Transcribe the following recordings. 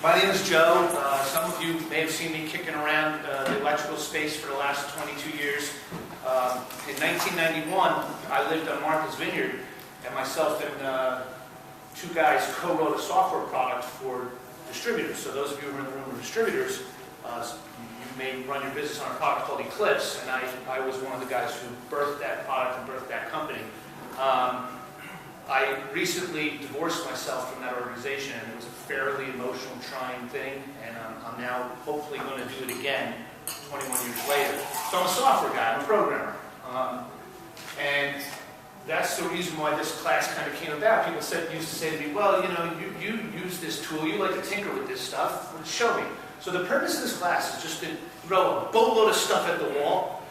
My name is Joe. Some of you may have seen me kicking around the electrical space for the last 22 years. In 1991, I lived on Martha's Vineyard, and myself and two guys co-wrote a software product for distributors. So those of you who are in the room are distributors, you may run your business on a product called Eclipse, and I was one of the guys who birthed that product and birthed that company. I recently divorced myself from that organization, and it was a fairly emotional, trying thing, and I'm now hopefully going to do it again 21 years later. So I'm a software guy, I'm a programmer. And that's the reason why this class kind of came about. People used to say to me, well, you know, you use this tool, you like to tinker with this stuff, well, show me. So the purpose of this class is just to throw a boatload of stuff at the wall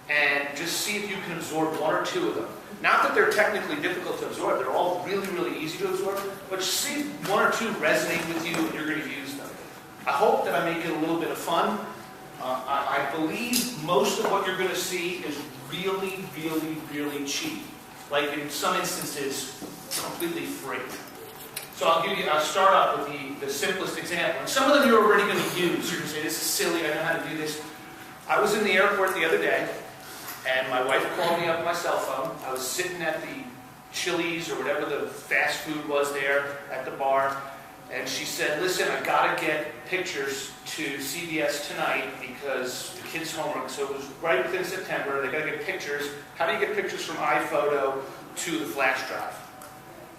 and just see if you can absorb one or two of them. Not that they're technically difficult to absorb, they're all really, really easy to absorb, but just see if one or two resonate with you and you're going to use them. I hope that I make it a little bit of fun. I believe most of what you're going to see is really, really, really cheap. Like in some instances, completely free. So I'll start off with the simplest example. And some of them you're already going to use. You're going to say, this is silly, I know how to do this. I was in the airport the other day, and my wife called me up on my cell phone. I was sitting at the Chili's or whatever the fast food was there at the bar, and she said, listen, I got to get pictures to CBS tonight because the kids' homework, so it was right within September, they got to get pictures. How do you get pictures from iPhoto to the flash drive?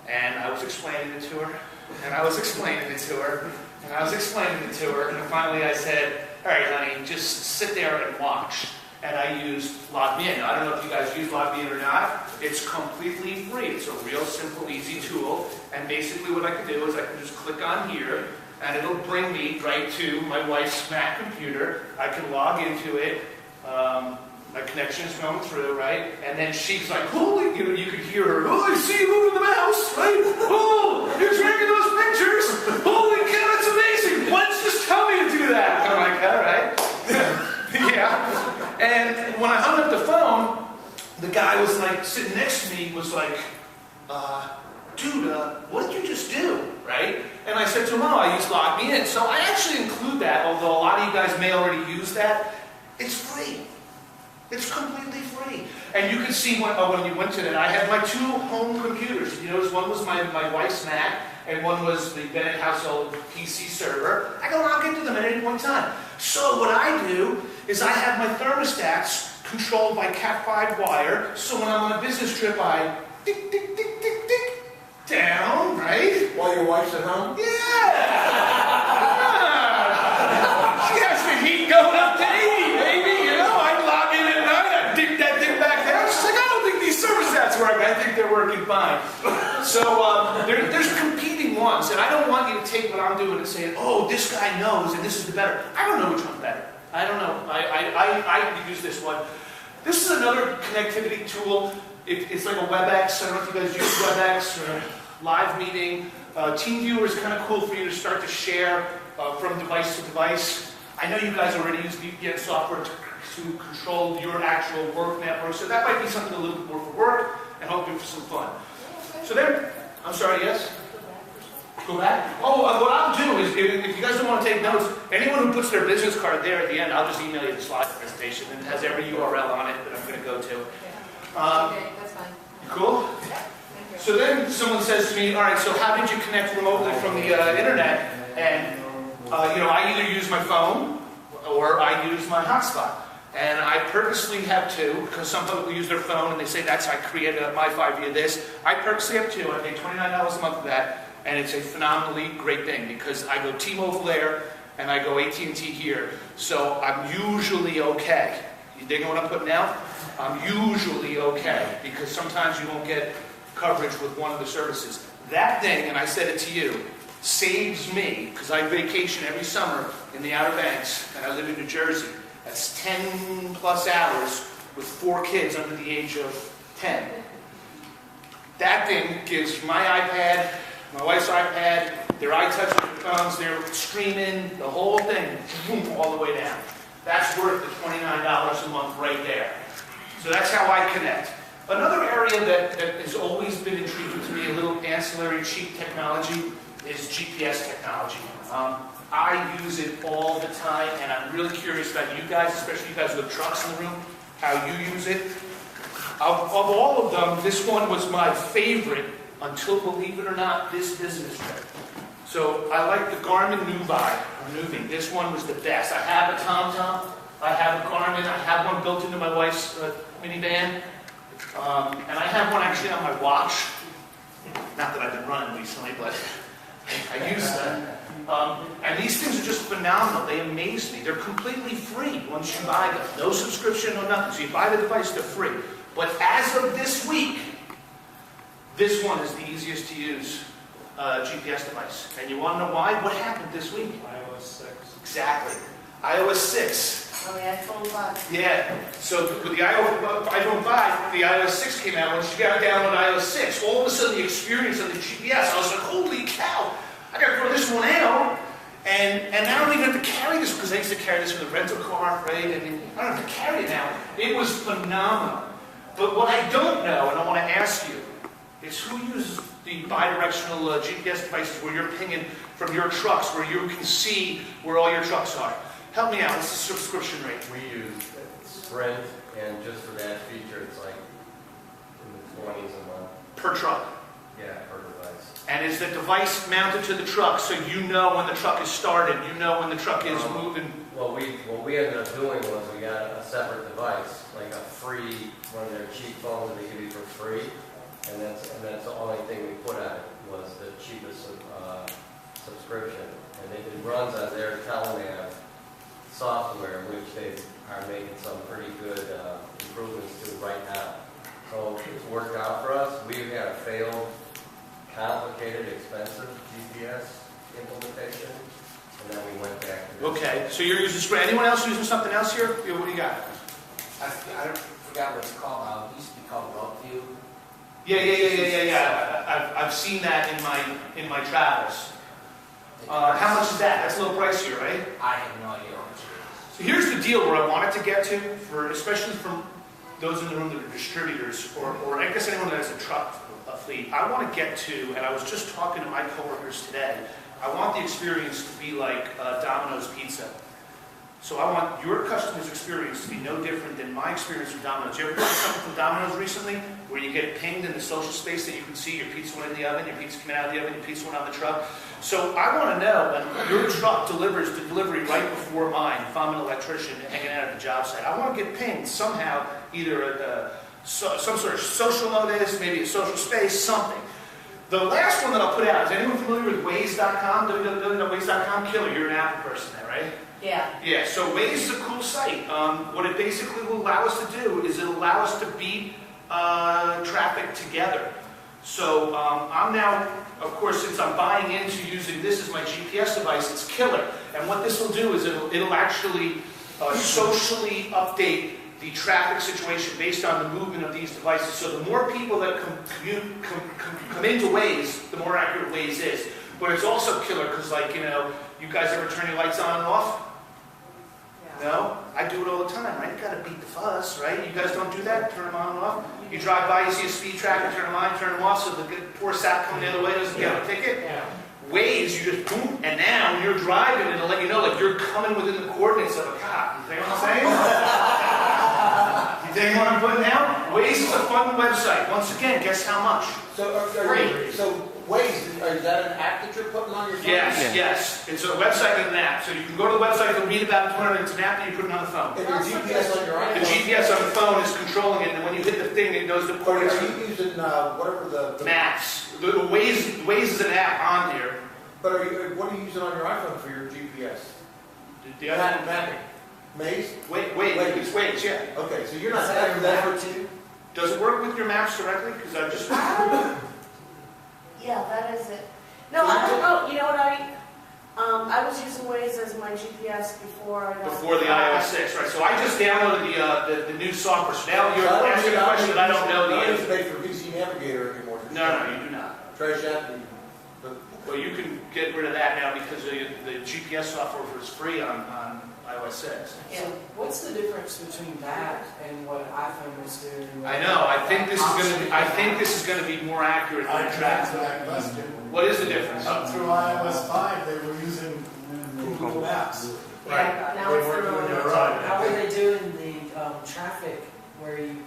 And I was explaining it to her, and I was explaining it to her, and I was explaining it to her, and finally I said, all right, honey, just sit there and watch. And I used LogMeIn. I don't know if you guys use LogMeIn or not. It's completely free. It's a real simple, easy tool. And basically what I can do is I can just click on here, and it'll bring me right to my wife's Mac computer. I can log into it. My connection is going through, right? And then she's like, holy, you could hear her, oh, I see you moving the mouse, right? Oh, you're taking those pictures. Holy cow, that's amazing. Why don't you just tell me to do that? I'm like, all right. Yeah. And when I hung up the phone, the guy was like, sitting next to me was like, dude, what did you just do, right? And I said to him, oh, I used LogMeIn. So I actually include that, although a lot of you guys may already use that. It's free. It's completely free. And you can see when you went to that, I had my two home computers. You notice one was my wife's Mac, and one was the Bennett household PC server. I can log into them at any point in time. So what I do is I have my thermostats controlled by Cat5 wire, so when I'm on a business trip, I tick, tick, tick, tick, tick, down, right? While your wife's at home? Yeah! She has the heat going up to 80, baby, you know? I log in at night, I dig that thing back down. She's like, I don't think these thermostats work. I think they're working fine. So there's competing ones, and I don't want you to take what I'm doing and say, oh, this guy knows, and this is the better. I don't know which one's better. I don't know. I use this one. This is another connectivity tool. It's like a WebEx. I don't know if you guys use WebEx or live meeting. TeamViewer is kind of cool for you to start to share from device to device. I know you guys already use VPN software to control your actual work network, so that might be something a little bit more for work and hoping for some fun. So there, I'm sorry, yes? Go back? Oh, what I'll do is, if you guys don't want to take notes, anyone who puts their business card there at the end, I'll just email you the slide presentation, and it has every URL on it that I'm going to go to. Okay, that's fine. You cool? Yeah. So then someone says to me, all right, so how did you connect remotely from the internet? And, I either use my phone or I use my hotspot. And I purposely have two, because some people use their phone and they say, that's, I created a MiFi via this. I purposely have two. I pay $29 a month for that. And it's a phenomenally great thing, because I go T-Mobile there and I go AT&T here. So I'm usually okay. You dig what I'm putting out? I'm usually okay, because sometimes you won't get coverage with one of the services. That thing, and I said it to you, saves me, because I vacation every summer in the Outer Banks, and I live in New Jersey. That's 10 plus hours with 4 kids under the age of 10. That thing gives my iPad, my wife's iPad, their iTouch phones, they're streaming, the whole thing, boom, all the way down. That's worth the $29 a month right there. So that's how I connect. Another area that has always been intriguing to me, a little ancillary cheap technology, is GPS technology. use it all the time, and I'm really curious about you guys, especially you guys with trucks in the room, how you use it. Of all of them, this one was my favorite until, believe it or not, this business trip. So I like the Garmin Nuvi. This one was the best. I have a TomTom, I have a Garmin, I have one built into my wife's minivan, and I have one actually on my watch. Not that I've been running recently, but I use them. And these things are just phenomenal. They amaze me. They're completely free once you buy them. No subscription, no nothing. So you buy the device, they're free. But as of this week, this one is the easiest to use GPS device. And you want to know why? What happened this week? iOS 6. Exactly. iOS 6. Oh, yeah, iPhone 5. Yeah. So with the iPhone 5, the iOS 6 came out. Once you got download iOS 6, all of a sudden the experience of the GPS, I was like, holy cow, I got to throw this one out. And now I don't even have to carry this, because I used to carry this with a rental car, right? I mean, I don't have to carry it now. It was phenomenal. But what I don't know, and I want to ask you, is who uses the bidirectional GPS devices where you're pinging from your trucks, where you can see where all your trucks are? Help me out. What's the subscription rate? We use Sprint, and just for that feature, it's like in the 20s a month. Per truck. Yeah, per device. And is the device mounted to the truck so you know when the truck is started, you know when the truck is moving? What we ended up doing was we got a separate device, like a free, one of their cheap phones that they give you for free, and that's the only thing we put on it was the cheapest subscription, and it runs on their telenav software, which they are making some pretty good improvements to right now. So it's worked out for us. We've had a failed, complicated, expensive GPS implementation, and then we went back to this. Okay, so you're using Sprint. Anyone else using something else here? Yeah, what do you got? I forgot what it's called. It used to be called Rockview. Yeah. I've seen that in my travels. How much is that? That's a little pricier, right? I have no idea how much it is. So here's the deal where I wanted to get to, especially from those in the room that are distributors, or I guess anyone that has a truck fleet. I want to get to, and I was just talking to my coworkers today, I want the experience to be like Domino's Pizza. So I want your customer's experience to be no different than my experience with Domino's. You ever gotten something from Domino's recently where you get pinged in the social space that you can see your pizza went in the oven, your pizza coming out of the oven, your pizza went on the truck? So I want to know when your truck delivers the delivery right before mine, if I'm an electrician hanging out at the job site. I want to get pinged somehow, either at some sort of social notice, maybe a social space, something. The last one that I'll put out, is anyone familiar with Waze.com? www.waze.com? Killer, you're an Apple person there, right? Yeah. Yeah, so Waze is a cool site. What it basically will allow us to do is it'll allow us to beat traffic together. So I'm now, of course, since I'm buying into using this as my GPS device, it's killer. And what this will do is it'll actually socially update the traffic situation based on the movement of these devices. So the more people that come into Waze, the more accurate Waze is. But it's also killer because, like, you know, you guys ever turn your lights on and off? No? I do it all the time, right? You gotta beat the fuzz, right? You guys don't do that? Turn them on and off? You drive by, you see a speed tracker, turn them on, turn them off, so the poor sap coming the other way doesn't get a ticket? Yeah. Waze, you just boom, and now when you're driving, it'll let you know, like, you're coming within the coordinates of a cop. You think what I'm saying? You think what I'm putting out? Waze is a fun website. Once again, guess how much? So Waze, is that an app that you're putting on your phone? Yes. It's a website and an app. So you can go to the website and read about it, it's an app, and you put it on the phone. And your GPS on your iPhone? The GPS on the phone is controlling it, and when you hit the thing, it knows the coordinates. Are you using whatever the Maps. The Waze is an app on here. But what are you using on your iPhone for your GPS? The iPhone Mapping. Maze? Waze. It's Waze, yeah. Okay, so you're not having that for two? Does it work with your maps directly? Because I just... Yeah, that is it. No, I don't know. You know what I was using Waze as my GPS before. Before the iOS 6, right? So I just downloaded the new software. So now you're asking a question that I don't know the answer. You don't pay for PC Navigator anymore. No, you do not. Trash that. Well, you can get rid of that now because the GPS software is free on iOS 6. Yeah. So what's the difference between that and what iPhone was doing? I know. I think this is going to be more accurate than I track. answer that question. What is the difference? Up through iOS 5, they were using Google Maps. Yeah, now They it's weren't their doing own. their own. How are they doing the traffic where you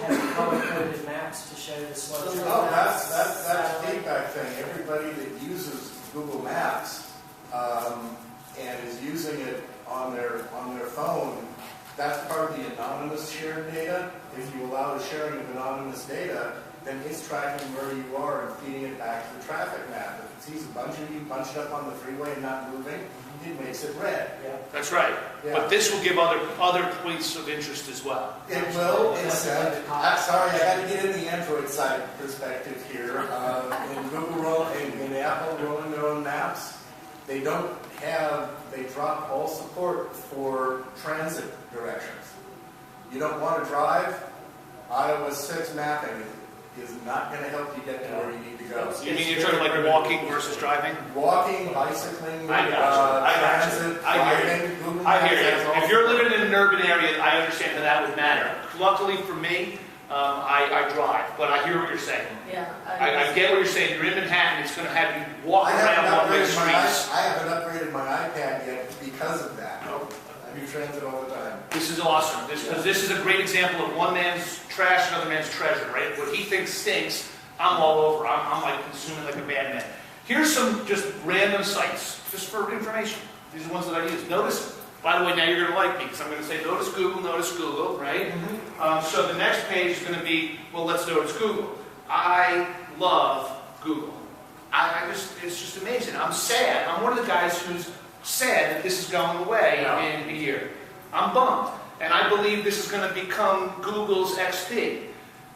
have color-coded maps to show the slow traffic? Oh, that's a feedback thing. Everybody that uses Google Maps and is using it on their phone, that's part of the anonymous shared data. If you allow the sharing of anonymous data, then it's tracking where you are and feeding it back to the traffic map. If it sees a bunch of you bunched up on the freeway and not moving, it makes it red. Yeah. That's right. Yeah. But this will give other points of interest as well. It will, except, sorry, I had to get in the Android side perspective here. In Google in Apple rolling their own maps, they drop all support for transit directions. You don't want to drive, Iowa 6 mapping is not going to help you get to where you need to go. You mean you're talking like walking versus driving? Walking, bicycling, I got you. transit, driving, Google I hear Maps has you. all If you're living in an urban area, I understand that would matter. Luckily for me, I drive, but I hear what you're saying. Yeah. I get what you're saying. You're in Manhattan, it's going to have you walk I haven't around one-way upgraded streets. I haven't upgraded my iPad yet because of that. Nope. I do transit all the time. This is awesome. This is a great example of one man's trash, another man's treasure, right? What he thinks stinks, I'm all over. I'm like consuming like a madman. Here's some just random sites, just for information. These are the ones that I use. Notice, by the way, now you're going to like me, because I'm going to say notice Google, right? So the next page is going to be, well, let's notice Google. I love Google. It's just amazing. I'm sad. I'm one of the guys who's sad that this is going away in a year. I'm bummed. And I believe this is going to become Google's XP.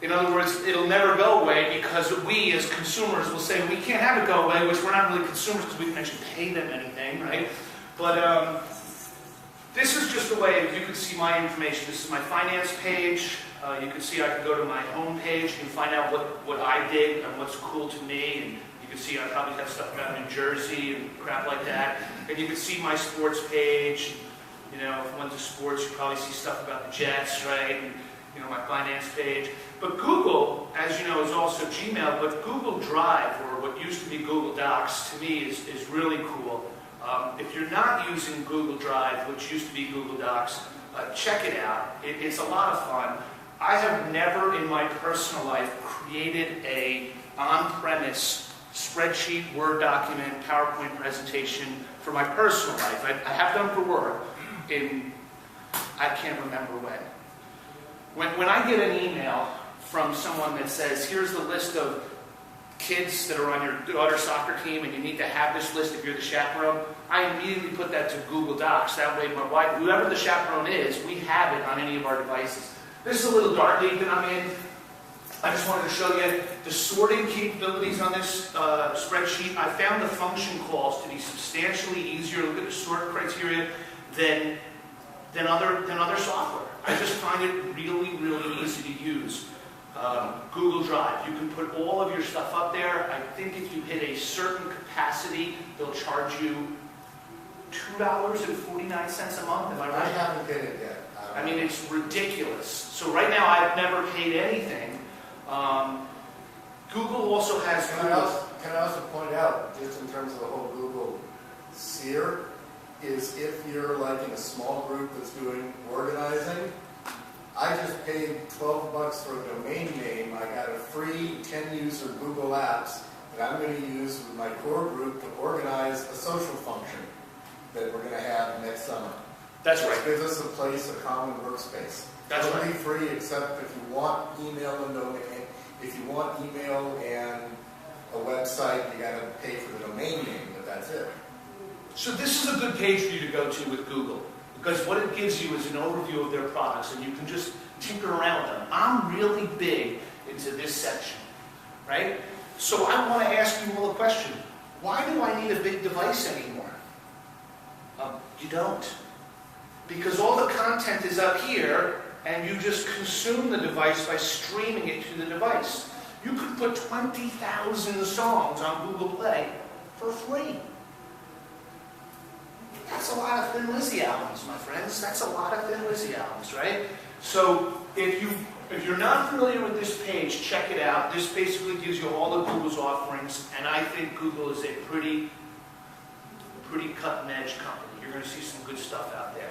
In other words, it'll never go away because we as consumers will say we can't have it go away, which we're not really consumers because we can actually pay them anything, right? But this is just a way you can see my information. This is my finance page. You can see I can go to my home page and find out what I did and what's cool to me. And you can see I probably have stuff about New Jersey and crap like that. And you can see my sports page. You know, if I went to sports, you probably see stuff about the Jets, right? And, you know, my finance page. But Google, as you know, is also Gmail, but Google Drive, or what used to be Google Docs, to me is really cool. If you're not using Google Drive, which used to be Google Docs, check it out. It's a lot of fun. I have never in my personal life created a on-premise spreadsheet, Word document, PowerPoint presentation for my personal life. I have done for work I can't remember when. When I get an email from someone that says, here's the list of kids that are on your daughter's soccer team and you need to have this list if you're the chaperone, I immediately put that to Google Docs. That way my wife, whoever the chaperone is, we have it on any of our devices. This is a little dark league that I'm in. I just wanted to show you the sorting capabilities on this spreadsheet. I found the function calls to be substantially easier, look at the sort criteria, than other software. I just find it really, really easy to use. Google Drive, you can put all of your stuff up there. I think if you hit a certain capacity, they'll charge you $2.49 a month. Am I I right? haven't paid it yet. I mean, it's ridiculous. So right now, I've never paid anything. Google also has... Can I also point out, just in terms of the whole Google sphere, is if you're like in a small group that's doing organizing, I just paid $12 for a domain name. I got a free 10-user Google Apps that I'm going to use with my core group to organize a social function that we're going to have next summer. That's It right. gives us a place, a common workspace. That's Totally right. free, except if you want email and domain. If you want email and a website, you got to pay for the domain name, but that's it. So this is a good page for you to go to with Google, because what it gives you is an overview of their products, and you can just tinker around with them. I'm really big into this section, right? So I want to ask you all a question. Why do I need a big device anymore? You don't. Because all the content is up here, and you just consume the device by streaming it to the device. You could put 20,000 songs on Google Play for free. That's a lot of Thin Lizzy albums, my friends. That's a lot of Thin Lizzy albums, right? So if you're not familiar with this page, check it out. This basically gives you all of Google's offerings, and I think Google is a pretty cutting-edge company. You're you see some good stuff out there.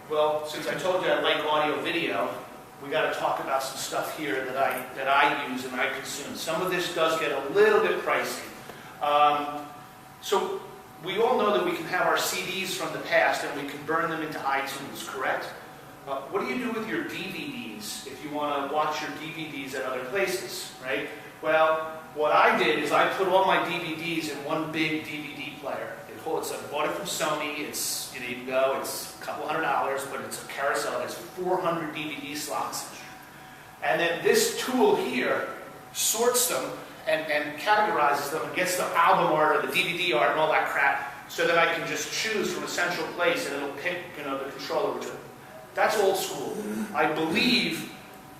Well, since I told you I like audio video, we got to talk about some stuff here that I use and I consume. Some of this does get a little bit pricey. So we all know that we can have our CDs from the past and we can burn them into iTunes, correct? What do you do with your DVDs if you want to watch your DVDs at other places, right? Well, what I did is I put all my DVDs in one big DVD player. I bought it from Sony. It's, you can go, it's a couple $100, but it's a carousel. It's 400 DVD slots. And then this tool here sorts them and categorizes them and gets the album art or the DVD art and all that crap so that I can just choose from a central place and it'll pick, the controller. That's old school. I believe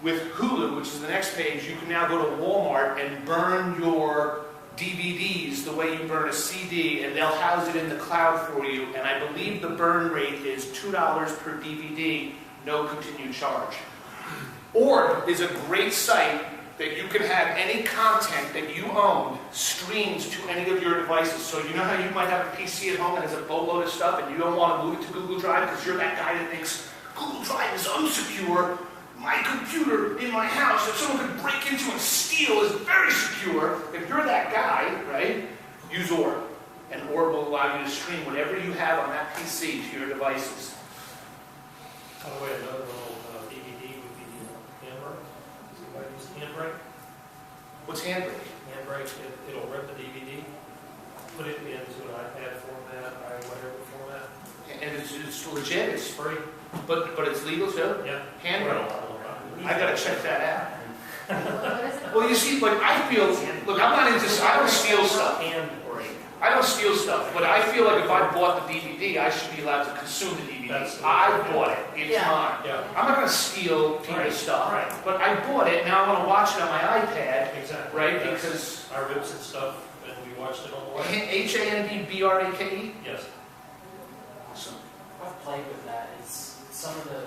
with Hulu, which is the next page, you can now go to Walmart and burn your DVDs the way you burn a CD, and they'll house it in the cloud for you. And I believe the burn rate is $2 per DVD, no continued charge. Orb is a great site that you can have any content that you own streamed to any of your devices. So you know how you might have a PC at home that has a boatload of stuff and you don't want to move it to Google Drive because you're that guy that thinks Google Drive is unsecure. My computer in my house that someone could break into and steal is very secure. If you're that guy, right, use Orb. And Orb will allow you to stream whatever you have on that PC to your devices. By the way, another little DVD would be Handbrake. Does anybody use Handbrake? What's Handbrake? Handbrake, it'll rip the DVD, put it into an iPad format, whatever format. And it's legit. It's free. But it's legal too? Yeah. Handbrake. I gotta check that out. What is it? Well, you see, like I feel, look, I'm not into, I don't steal stuff. Handbrake. I don't steal stuff, but I feel like if I bought the DVD, I should be allowed to consume the DVD. That's- I bought it. It's Yeah. mine. Yeah. I'm not gonna steal people's Right. stuff. Right. But I bought it, now I wanna watch it on my iPad, Exactly. right? That's- Because I ripped some stuff and we watched it on the way. Handbrake? Yes. Awesome. I've played with that. It's some of the.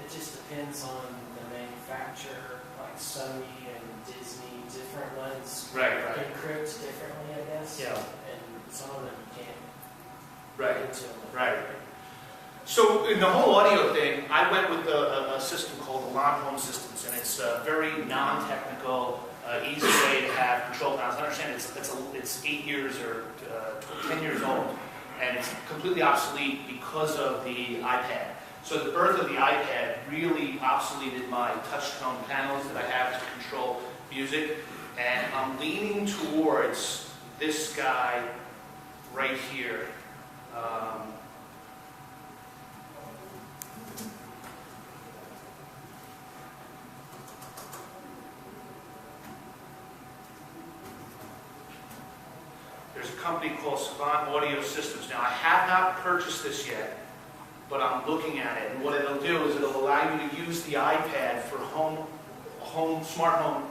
It just depends on the manufacturer, like Sony and Disney. Different ones Right. encrypt differently, I guess. Yeah. And some of them you can't Right. get into them. Right. So in the whole audio thing, I went with a system called the Alarm Home Systems, and it's a very non-technical, easy way to have control panels. I understand it's 8 years or 10 years old, and it's completely obsolete because of the iPad. So the birth of the iPad really obsoleted my touch-tone panels that I have to control music, and I'm leaning towards this guy right here. There's a company called Savant Audio Systems. Now, I have not purchased this yet, but I'm looking at it. And what it'll do is it'll allow you to use the iPad for smart home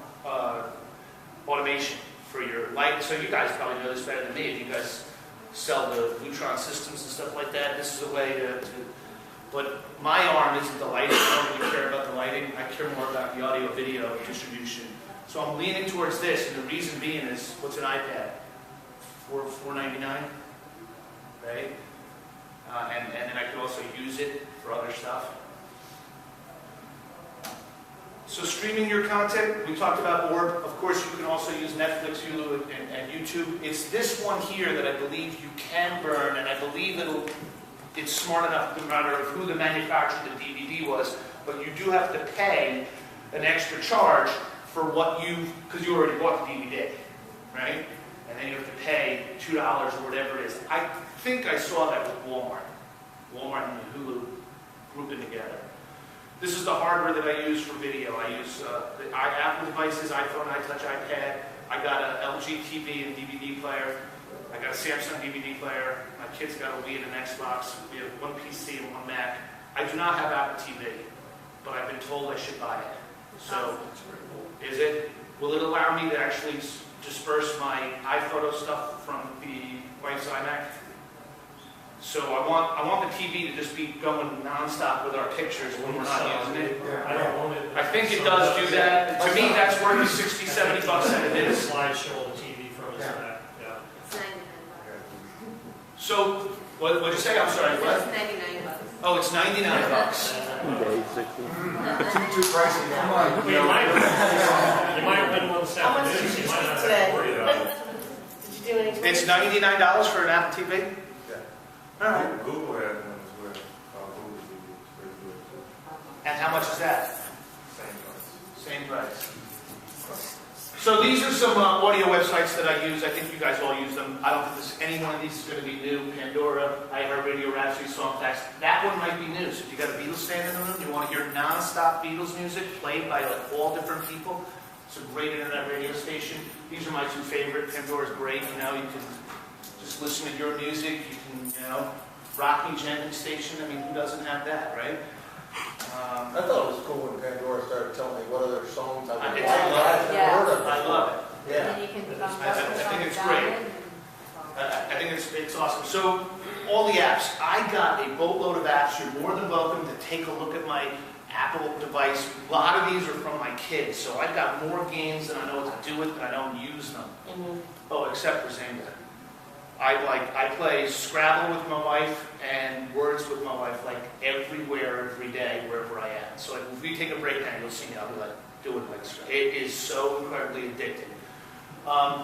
automation for your light. So you guys probably know this better than me. If you guys sell the Lutron systems and stuff like that, this is a way to but my arm isn't the lighting. I don't really care about the lighting. I care more about the audio-video distribution. So I'm leaning towards this, and the reason being is, what's an iPad? $4.99, right? And then I could also use it for other stuff. So streaming your content, we talked about Orb. Of course, you can also use Netflix, Hulu, and YouTube. It's this one here that I believe you can burn, and I believe it's smart enough, no matter who the manufacturer of the DVD was, but you do have to pay an extra charge for what because you already bought the DVD, right? And then you have to pay $2 or whatever it is. I think I saw that with Walmart. Walmart and Hulu grouping together. This is the hardware that I use for video. I use the Apple devices, iPhone, iTouch, iPad. I got an LG TV and DVD player. I got a Samsung DVD player. My kids got a Wii and an Xbox. We have one PC and one Mac. I do not have Apple TV, but I've been told I should buy it. So, is it? Will it allow me to actually disperse my iPhoto stuff from the wife's iMac? So I want the TV to just be going nonstop with our pictures when we're not using it. I don't want it. I think it does do that. To me, that's worth the $60, $70 that it is. Slideshow on the TV from his back. Yeah. It's $99. So, what'd you say? I'm sorry, It's what? $99. Oh, it's $99. Too pricey. Come on. Well, you might win one this How much afternoon, did so you you might tweet not today? have to worry about it. Did you do any? It's $99 for an Apple TV? Yeah. All right. Google has one as well. Google TV is very good too. And how much is that? Same price. Same price. So these are some audio websites that I use. I think you guys all use them. I don't think any one of these is going to be new. Pandora, iHeartRadio, Rhapsody, Songfacts. That one might be new. So if you got a Beatles fan in the room, you want to hear non-stop Beatles music played by like all different people. It's a great internet radio station. These are my two favorite. Pandora's great. You know, you can just listen to your music. You can, you know, rock me gently station. I mean, who doesn't have that, right? I thought it was cool when Pandora started telling me what other songs I would It's like. a Yeah. I love it. And Yeah. then you can I think it's great. I think it's awesome. So all the apps, I got a boatload of apps. You're more than welcome to take a look at my Apple device. A lot of these are from my kids, so I've got more games than I know what to do with, and I don't use them. Mhm. Oh, except for Zynga. I play Scrabble with my wife and Words with my wife like everywhere, every day, wherever I am. So like, if we take a break now, you'll see me. I'll be like doing like Scrabble. It is so incredibly addicting.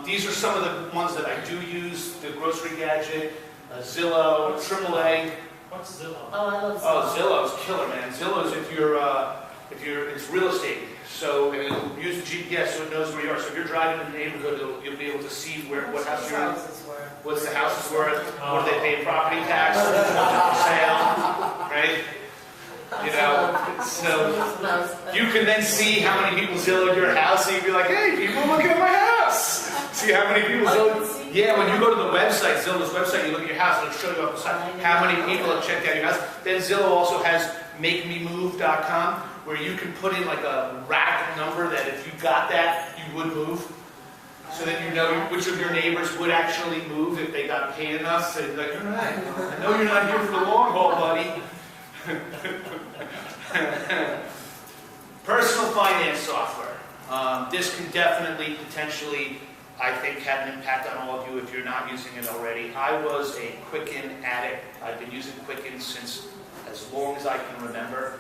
These are some of the ones that I do use: the Grocery Gadget, Zillow, AAA. What's Zillow? Oh, I love Oh, Zillow's killer, man. Zillow's it's real estate. So it'll use the GPS so it knows where you are. So if you're driving in the neighborhood, you'll be able to see what house you're in. What's the house is worth? What do they pay in property tax? What's for sale? Right? You know, so you can then see how many people Zillowed your house, and you'd be like, hey, people looking at my house. See how many people Zillowed. Yeah, when you go to the website, Zillow's website, you look at your house, it'll show you up the side how many people have checked out your house. Then Zillow also has MakeMeMove.com, where you can put in like a radical number that if you got that, you would move. So that you know which of your neighbors would actually move if they got paid enough. So you're like, all right, I know you're not here for the long haul, buddy. Personal finance software. This can definitely, potentially, I think, have an impact on all of you if you're not using it already. I was a Quicken addict. I've been using Quicken since as long as I can remember.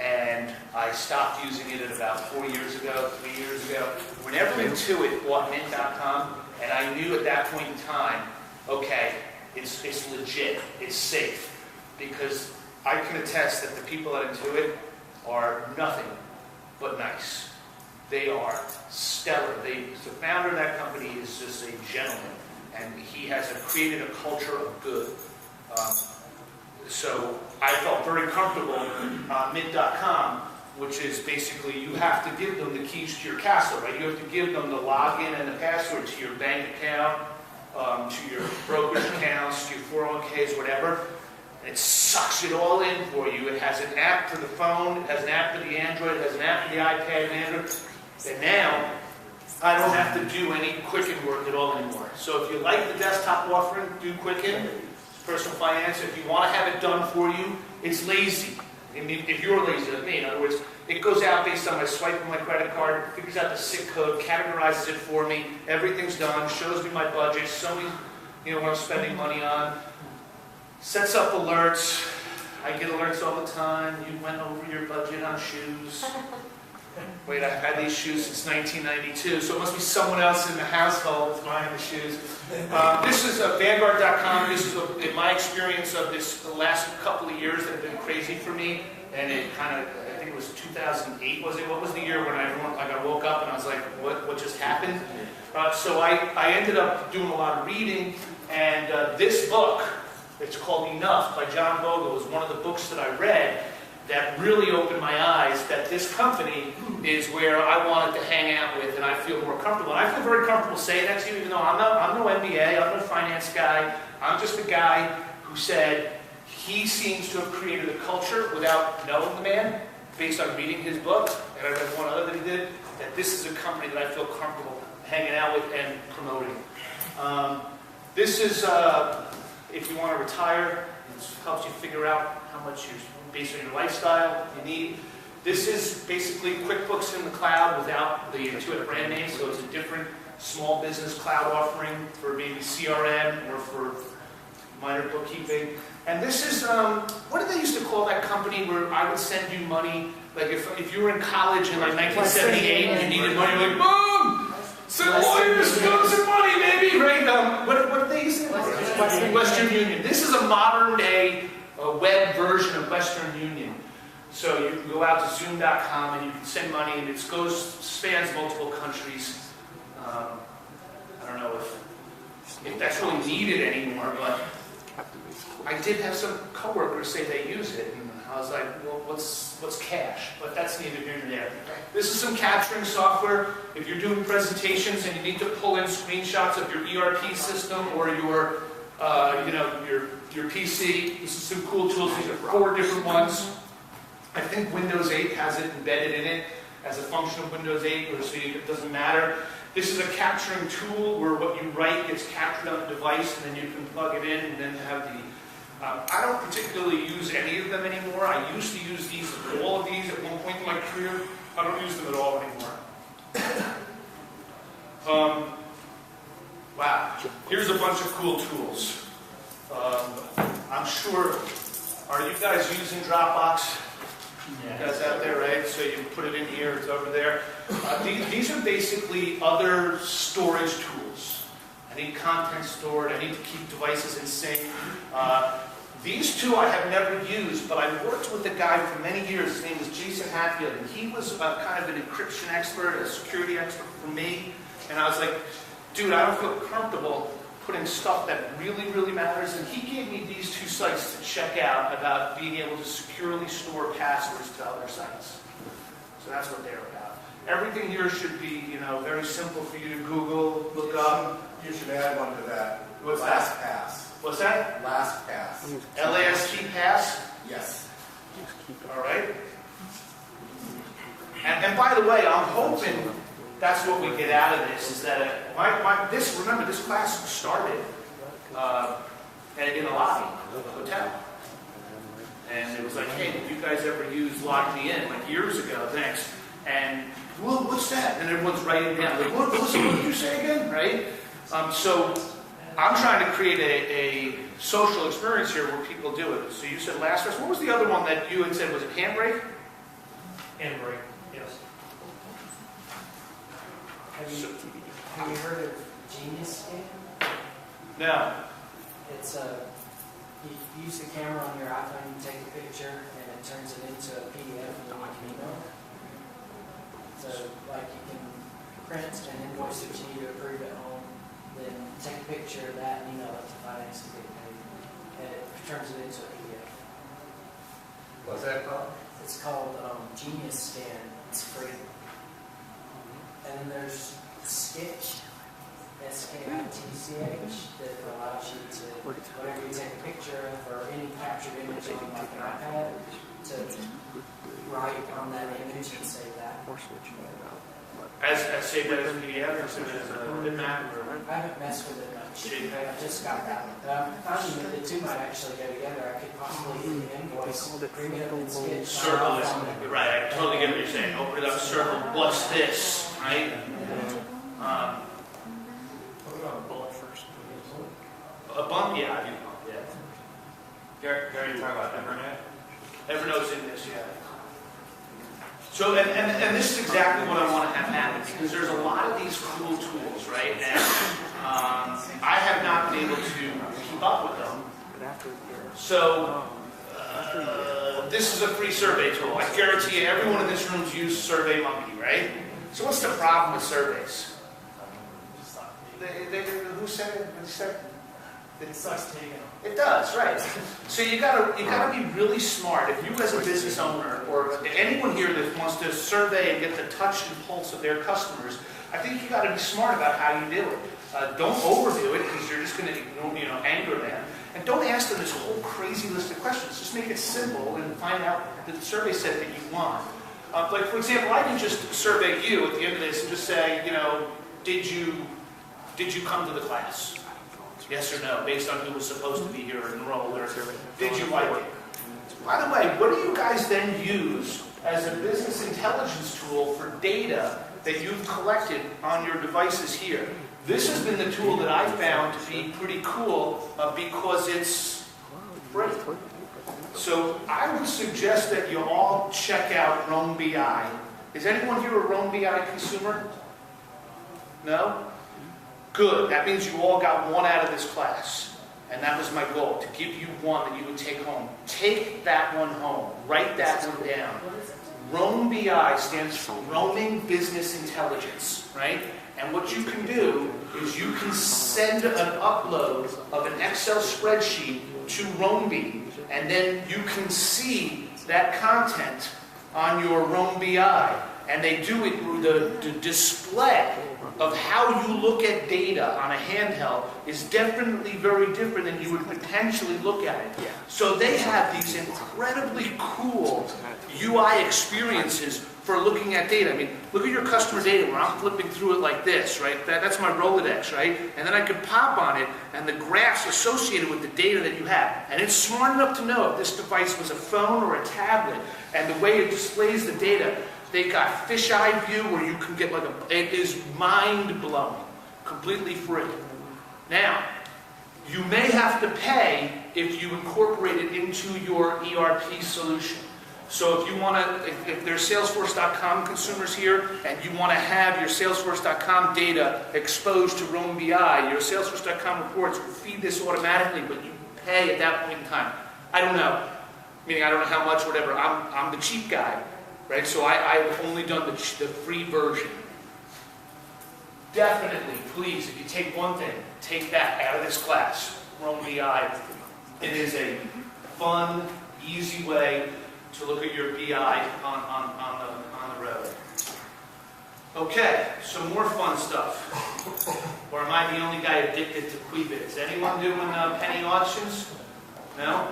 And I stopped using it at about 4 years ago, 3 years ago. Whenever Intuit bought Mint.com, and I knew at that point in time, okay, it's legit, it's safe. Because I can attest that the people at Intuit are nothing but nice. They are stellar. The founder of that company is just a gentleman, and he has created a culture of good. So I felt very comfortable on Mint.com, which is basically you have to give them the keys to your castle, right? You have to give them the login and the password to your bank account, to your brokerage accounts, to your 401ks, whatever. And it sucks it all in for you. It has an app for the phone, it has an app for the Android, it has an app for the iPad and Android. And now, I don't have to do any Quicken work at all anymore. So if you like the desktop offering, do Quicken. Personal finance. If you want to have it done for you, it's lazy. I mean, if you're lazy like me, in other words, it goes out based on my swipe of my credit card, figures out the SIC code, categorizes it for me, everything's done, shows me my budget, shows me, what I'm spending money on, sets up alerts. I get alerts all the time. You went over your budget on shoes. Wait, I've had these shoes since 1992, so it must be someone else in the household that's buying the shoes. This is Vanguard.com. This is, in my experience of this, the last couple of years that have been crazy for me, and it kind of, I think it was 2008, was it? What was the year when I woke up and I was like, what just happened? So I ended up doing a lot of reading, and this book, it's called Enough by John Bogle, was one of the books that I read that really opened my eyes that this company is where I wanted to hang out with and I feel more comfortable. And I feel very comfortable saying that to you, even though I'm no MBA, I'm no finance guy. I'm just a guy who said he seems to have created a culture without knowing the man, based on reading his book, and I read one other that he did, that this is a company that I feel comfortable hanging out with and promoting. This is, if you want to retire, it helps you figure out how much you, based on your lifestyle, you need. This is basically QuickBooks in the cloud without the Intuit brand name, so it's a different small business cloud offering for maybe CRM or for minor bookkeeping. And this is, what did they used to call that company where I would send you money? Like if you were in college in like 1978 and you needed money, you're like, Mom, send lawyers, some money, baby, right? What did they use? Western Union. This is a modern day web version of Western Union. So you can go out to Zoom.com and you can send money, and it spans multiple countries. I don't know if that's really needed anymore, but I did have some coworkers say they use it, and I was like, well, what's cash? But that's neither here nor there. This is some capturing software. If you're doing presentations and you need to pull in screenshots of your ERP system or your PC, this is some cool tools. These are 4 different ones. I think Windows 8 has it embedded in it as a function of Windows 8, so it doesn't matter. This is a capturing tool where what you write gets captured on the device, and then you can plug it in and then have the... I don't particularly use any of them anymore. I used to use all of these at one point in my career. I don't use them at all anymore. Wow. Here's a bunch of cool tools. I'm sure... Are you guys using Dropbox? You guys out there, right? So you put it in here, it's over there. These are basically other storage tools. I need content stored, I need to keep devices in sync. These two I have never used, but I worked with a guy for many years. His name was Jason Hatfield, and he was kind of an encryption expert, a security expert for me. And I was like, dude, I don't feel comfortable putting stuff that really, really matters. And he gave me these 2 sites to check out about being able to securely store passwords to other sites. So that's what they're about. Everything here should be, very simple for you to Google, look up. You should add one to that. What's that? LastPass. What's that? LastPass. LAST pass? Yes. All right. And by the way, I'm hoping that's what we get out of this, is that remember, this class started in a lobby of a hotel. And it was like, hey, did you guys ever use Log Me In? Like years ago, thanks. And, well, what's that? And everyone's writing down, like, what did you say again? Right? So I'm trying to create a social experience here where people do it. So you said LastPass. What was the other one that you had said? Was it Handbrake? Handbrake, yes. Have you heard of Genius Scan? No. It's you use the camera on your iPhone, you take a picture, and it turns it into a PDF, and then you can email it. So, like, you can print an invoice that you need to approve at home, then take a picture of that and email it to finance to get paid, and it turns it into a PDF. What's that called? It's called Genius Scan. It's free. And then there's Sketch, SKITCH, that allows you to, whenever you take a picture of or any captured image on like an iPad, to write on that image and save that. As saved as a PDF or saved as a bitmap? I haven't messed with it much. I just got that one. Finding that the two might actually go together. I could possibly invoice, bring it up in Sketch. Circle is, right, I totally get what you're saying. Open it up, circle, what's this, right? Put it on a bullet first. A bump, yeah, I do bump, yeah. Gary, you talking about Evernet? Evernote's in this, yeah. So, and this is exactly what I want to have happen, because there's a lot of these cool tools, right? And I have not been able to keep up with them. So, this is a free survey tool. I guarantee you, everyone in this room's used SurveyMonkey, right? So what's the problem with surveys? Who said it? Who said it? It sucks taking them. It does, right. So you gotta be really smart. If you as a business owner, or anyone here that wants to survey and get the touch and pulse of their customers, I think you gotta be smart about how you do it. Don't overdo it, because you're just gonna anger them. And don't ask them this whole crazy list of questions. Just make it simple and find out the survey set that you want. Like, for example, I can just survey you at the end of this and just say, did you come to the class? Yes or no, based on who was supposed to be here or enrolled, or did you like it? By the way, what do you guys then use as a business intelligence tool for data that you've collected on your devices here? This has been the tool that I found to be pretty cool because it's Free. So I would suggest that you all check out Roam BI. Is anyone here a Roam BI consumer? No? Good. That means you all got one out of this class. And that was my goal, to give you one that you would take home. Take that one home. Write that one down. Roam BI stands for Roaming Business Intelligence, right? And what you can do is you can send an upload of an Excel spreadsheet to RoamBee, and then you can see that content on your Roam BI. And they do it through the display of how you look at data on a handheld is definitely very different than you would potentially look at it. So they have these incredibly cool UI experiences for looking at data. I mean, look at your customer data where I'm flipping through it like this, right? That's my Rolodex, right? And then I could pop on it and the graphs associated with the data that you have. And it's smart enough to know if this device was a phone or a tablet and the way it displays the data. They got fisheye view where you can get like it is mind-blowing, completely free. Now, you may have to pay if you incorporate it into your ERP solution. So if you want to, if there's Salesforce.com consumers here, and you want to have your Salesforce.com data exposed to Roam BI, your Salesforce.com reports will feed this automatically, but you pay at that point in time. I don't know, meaning I don't know how much, whatever. I'm the cheap guy. Right, so I've only done the free version. Definitely, please, if you take one thing, take that out of this class, Roam BI. It is a fun, easy way to look at your BI on the road. Okay, some more fun stuff. Or am I the only guy addicted to Quibits? Anyone doing penny auctions? No?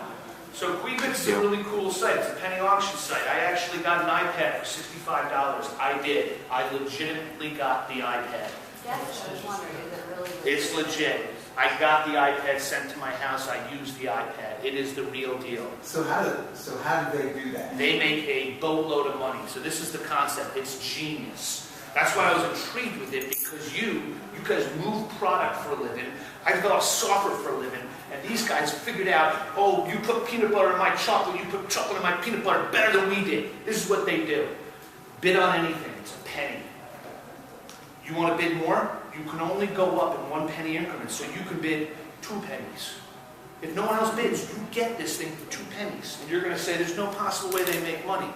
So Quibits is a really cool site. It's a penny auction site. I actually got an iPad for $65. I did. I legitimately got the iPad. Yes, I was wondering, is it really legit? It's legit. I got the iPad sent to my house. I used the iPad. It is the real deal. So how did they do that? They make a boatload of money. So this is the concept. It's genius. That's why I was intrigued with it, because you guys move product for a living. I develop software for a living. And these guys figured out, oh, you put peanut butter in my chocolate, you put chocolate in my peanut butter better than we did. This is what they do. Bid on anything. It's a penny. You want to bid more? You can only go up in 1 penny increments. So you can bid 2 pennies. If no one else bids, you get this thing for 2 pennies. And you're going to say there's no possible way they make money.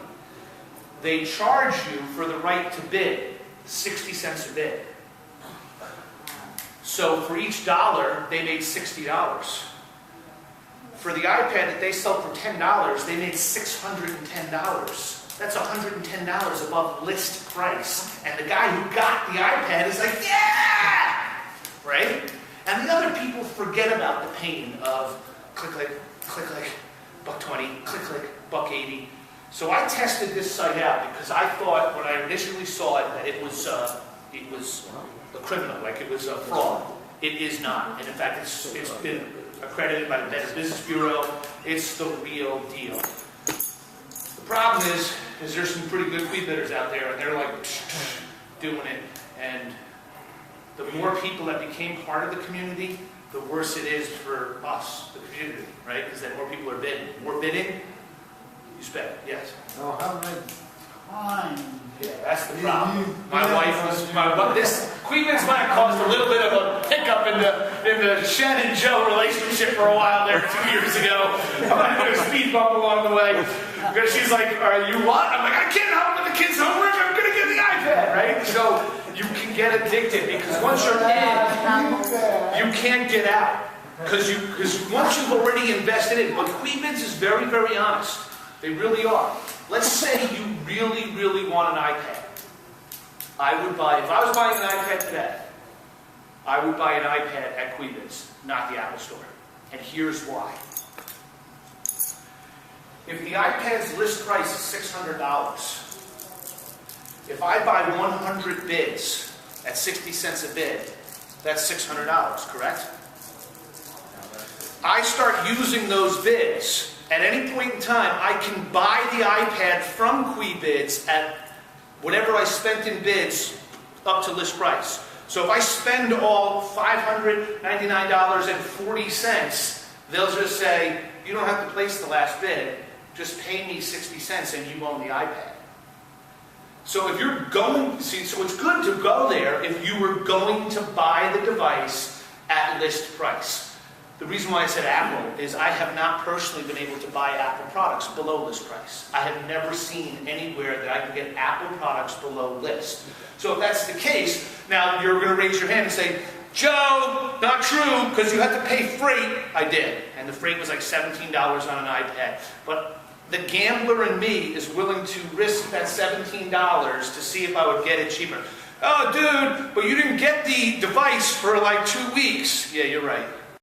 They charge you for the right to bid 60 cents a bid. So for each dollar, they made $60. For the iPad that they sell for $10, they made $610. That's $110 above list price. And the guy who got the iPad is like, yeah! Right? And the other people forget about the pain of click, $1.20, click, $1.80. So I tested this site out because I thought when I initially saw it that it was a criminal, like it was a fraud. It is not. And in fact, it's been accredited by the Better Business Bureau. It's the real deal. The problem is there's some pretty good Quibbitters out there, and they're like doing it. And the more people that became part of the community, the worse it is for us, the community, right? Because then more people are bidding. More bidding, you spend. Yes. So how many times? Yeah, that's the problem. My wife was, this Quibits might have caused a little bit of a hiccup in the Shen and Joe relationship for a while there 2 years ago. I had a speed bump along the way. Because she's like, are you what? I'm like, I can't help with the kids' homework, I'm going to get the iPad, right? So you can get addicted because once you're in, you can't get out. Because once you've already invested in, but Quibits is very, very honest. They really are. Let's say you really, really want an iPad. I would buy, if I was buying an iPad today, I would buy an iPad at Quibits, not the Apple Store. And here's why. If the iPad's list price is $600, if I buy 100 bids at 60 cents a bid, that's $600, correct? I start using those bids. At any point in time, I can buy the iPad from Quibits at whatever I spent in bids up to list price. So if I spend all $599.40, they'll just say, you don't have to place the last bid, just pay me 60 cents and you own the iPad. So if you're going, see, so it's good to go there if you were going to buy the device at list price. The reason why I said Apple is I have not personally been able to buy Apple products below list price. I have never seen anywhere that I can get Apple products below list. So if that's the case, now you're going to raise your hand and say, Joe, not true, because you had to pay freight. I did, and the freight was like $17 on an iPad. But the gambler in me is willing to risk that $17 to see if I would get it cheaper. Oh, dude, but you didn't get the device for like 2 weeks. Yeah, you're right.